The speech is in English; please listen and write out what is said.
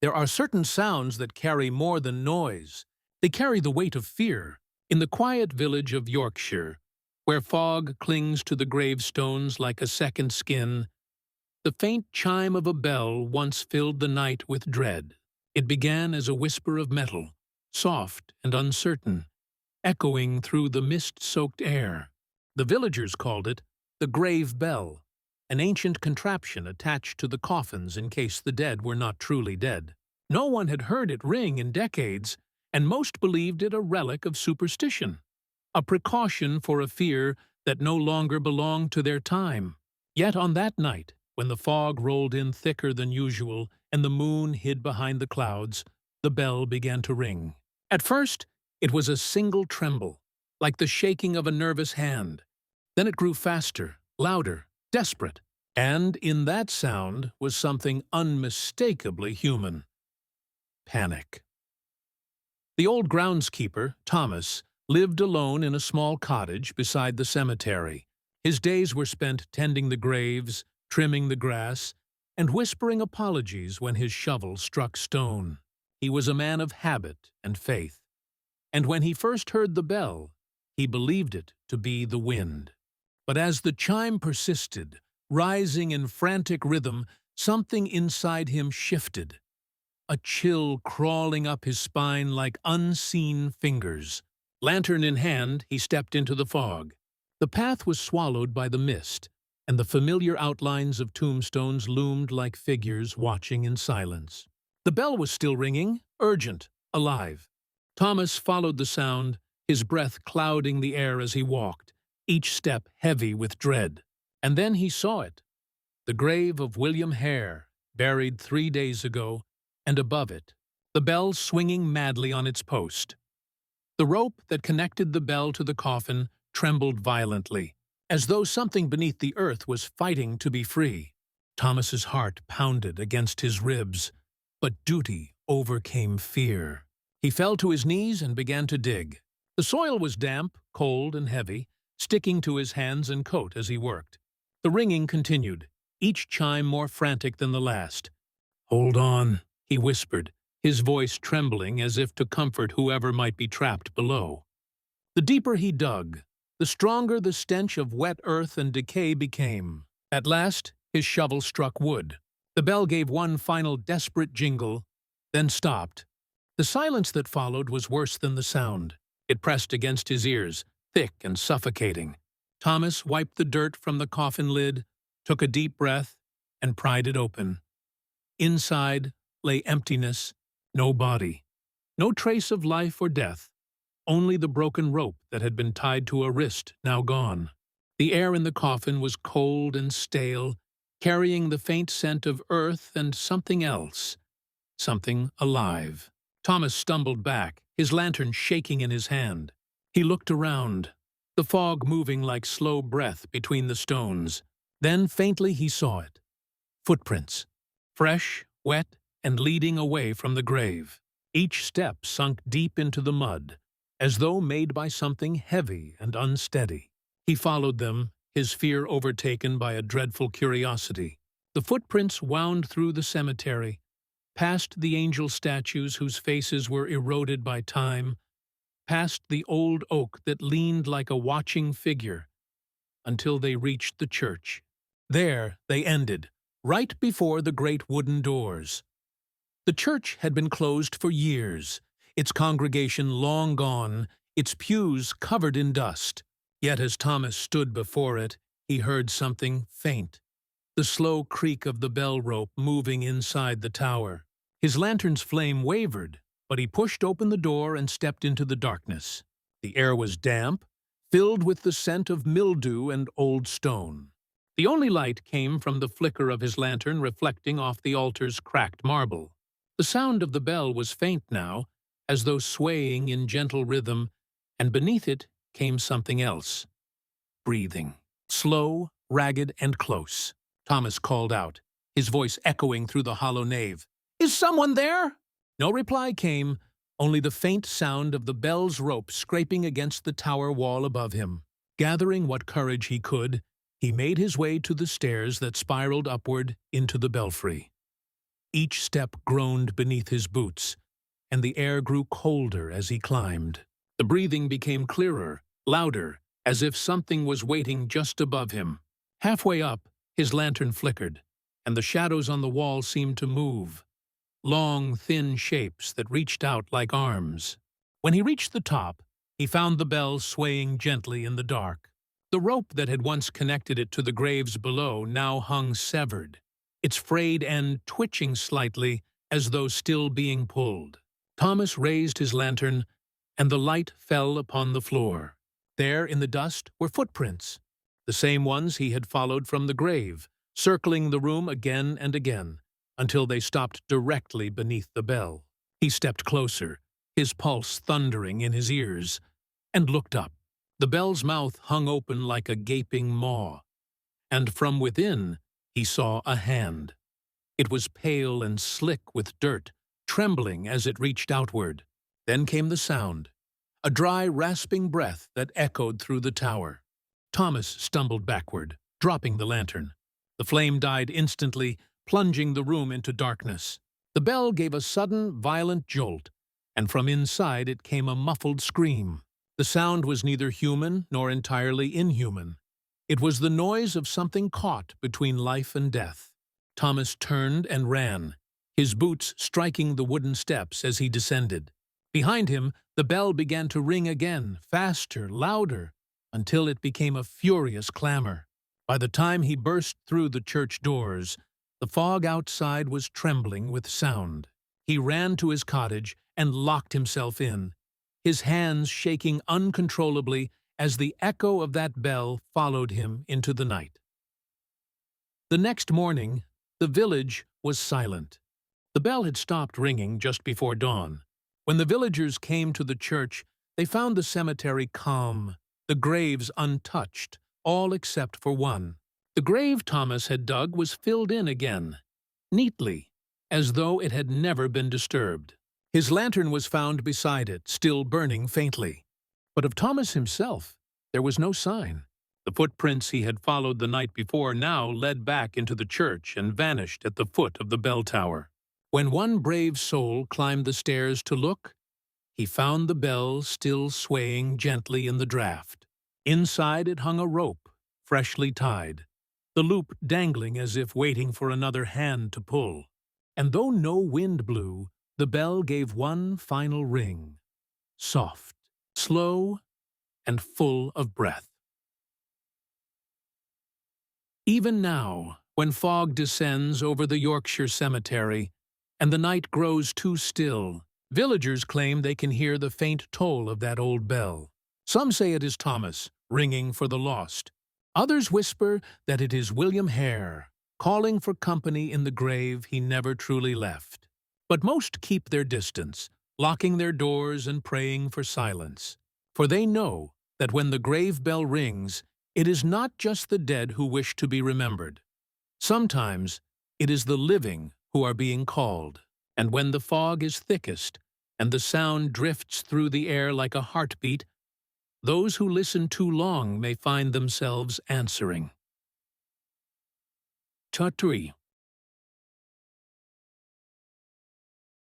There are certain sounds that carry more than noise. They carry the weight of fear. In the quiet village of Yorkshire, where fog clings to the gravestones like a second skin, the faint chime of a bell once filled the night with dread. It began as a whisper of metal, soft and uncertain, echoing through the mist-soaked air. The villagers called it the grave bell, an ancient contraption attached to the coffins in case the dead were not truly dead. No one had heard it ring in decades, and most believed it a relic of superstition, a precaution for a fear that no longer belonged to their time. Yet on that night, when the fog rolled in thicker than usual and the moon hid behind the clouds, the bell began to ring. At first, it was a single tremble, like the shaking of a nervous hand. Then it grew faster, louder, desperate, and in that sound was something unmistakably human: panic. The old groundskeeper, Thomas, lived alone in a small cottage beside the cemetery. His days were spent tending the graves, trimming the grass, and whispering apologies when his shovel struck stone. He was a man of habit and faith, and when he first heard the bell, he believed it to be the wind. But as the chime persisted, rising in frantic rhythm, something inside him shifted, a chill crawling up his spine like unseen fingers. Lantern in hand, he stepped into the fog. The path was swallowed by the mist, and the familiar outlines of tombstones loomed like figures watching in silence. The bell was still ringing, urgent, alive. Thomas followed the sound, his breath clouding the air as he walked, each step heavy with dread. And then he saw it, the grave of William Hare, buried 3 days ago, and above it, the bell swinging madly on its post. The rope that connected the bell to the coffin trembled violently, as though something beneath the earth was fighting to be free. Thomas's heart pounded against his ribs, but duty overcame fear. He fell to his knees and began to dig. The soil was damp, cold, and heavy, sticking to his hands and coat as he worked. The ringing continued, each chime more frantic than the last. "Hold on," he whispered, his voice trembling as if to comfort whoever might be trapped below. The deeper he dug, the stronger the stench of wet earth and decay became. At last, his shovel struck wood. The bell gave one final desperate jingle, then stopped. The silence that followed was worse than the sound. It pressed against his ears, thick and suffocating. Thomas wiped the dirt from the coffin lid, took a deep breath, and pried it open. Inside lay emptiness, no body, no trace of life or death, only the broken rope that had been tied to a wrist, now gone. The air in the coffin was cold and stale, carrying the faint scent of earth and something else, something alive. Thomas stumbled back, his lantern shaking in his hand. He looked around, the fog moving like slow breath between the stones. Then faintly he saw it. Footprints, fresh, wet, and leading away from the grave. Each step sunk deep into the mud, as though made by something heavy and unsteady. He followed them, his fear overtaken by a dreadful curiosity. The footprints wound through the cemetery, past the angel statues whose faces were eroded by time, past the old oak that leaned like a watching figure, until they reached the church. There they ended, right before the great wooden doors. The church had been closed for years, its congregation long gone, its pews covered in dust. Yet as Thomas stood before it, he heard something faint, the slow creak of the bell rope moving inside the tower. His lantern's flame wavered, but he pushed open the door and stepped into the darkness. The air was damp, filled with the scent of mildew and old stone. The only light came from the flicker of his lantern reflecting off the altar's cracked marble. The sound of the bell was faint now, as though swaying in gentle rhythm, and beneath it came something else. Breathing. Slow, ragged, and close. Thomas called out, his voice echoing through the hollow nave. "Is someone there?" No reply came, only the faint sound of the bell's rope scraping against the tower wall above him. Gathering what courage he could, he made his way to the stairs that spiraled upward into the belfry. Each step groaned beneath his boots, and the air grew colder as he climbed. The breathing became clearer, louder, as if something was waiting just above him. Halfway up, his lantern flickered, and the shadows on the wall seemed to move, long, thin shapes that reached out like arms. When he reached the top, he found the bell swaying gently in the dark. The rope that had once connected it to the graves below now hung severed, its frayed end twitching slightly as though still being pulled. Thomas raised his lantern, and the light fell upon the floor. There in the dust were footprints, the same ones he had followed from the grave, circling the room again and again, until they stopped directly beneath the bell. He stepped closer, his pulse thundering in his ears, and looked up. The bell's mouth hung open like a gaping maw, and from within he saw a hand. It was pale and slick with dirt, trembling as it reached outward. Then came the sound, a dry, rasping breath that echoed through the tower. Thomas stumbled backward, dropping the lantern. The flame died instantly, plunging the room into darkness. The bell gave a sudden, violent jolt, and from inside it came a muffled scream. The sound was neither human nor entirely inhuman. It was the noise of something caught between life and death. Thomas turned and ran, his boots striking the wooden steps as he descended. Behind him, the bell began to ring again, faster, louder, until it became a furious clamor. By the time he burst through the church doors, the fog outside was trembling with sound. He ran to his cottage and locked himself in, his hands shaking uncontrollably as the echo of that bell followed him into the night. The next morning, the village was silent. The bell had stopped ringing just before dawn. When the villagers came to the church, they found the cemetery calm, the graves untouched, all except for one. The grave Thomas had dug was filled in again, neatly, as though it had never been disturbed. His lantern was found beside it, still burning faintly. But of Thomas himself, there was no sign. The footprints he had followed the night before now led back into the church and vanished at the foot of the bell tower. When one brave soul climbed the stairs to look, he found the bell still swaying gently in the draught. Inside it hung a rope, freshly tied, the loop dangling as if waiting for another hand to pull. And though no wind blew, the bell gave one final ring, soft, slow, and full of breath. Even now, when fog descends over the Yorkshire cemetery, and the night grows too still, villagers claim they can hear the faint toll of that old bell. Some say it is Thomas, ringing for the lost. Others whisper that it is William Hare, calling for company in the grave he never truly left. But most keep their distance, locking their doors and praying for silence. For they know that when the grave bell rings, it is not just the dead who wish to be remembered. Sometimes it is the living who are being called. And when the fog is thickest and the sound drifts through the air like a heartbeat, those who listen too long may find themselves answering. Chapter 3.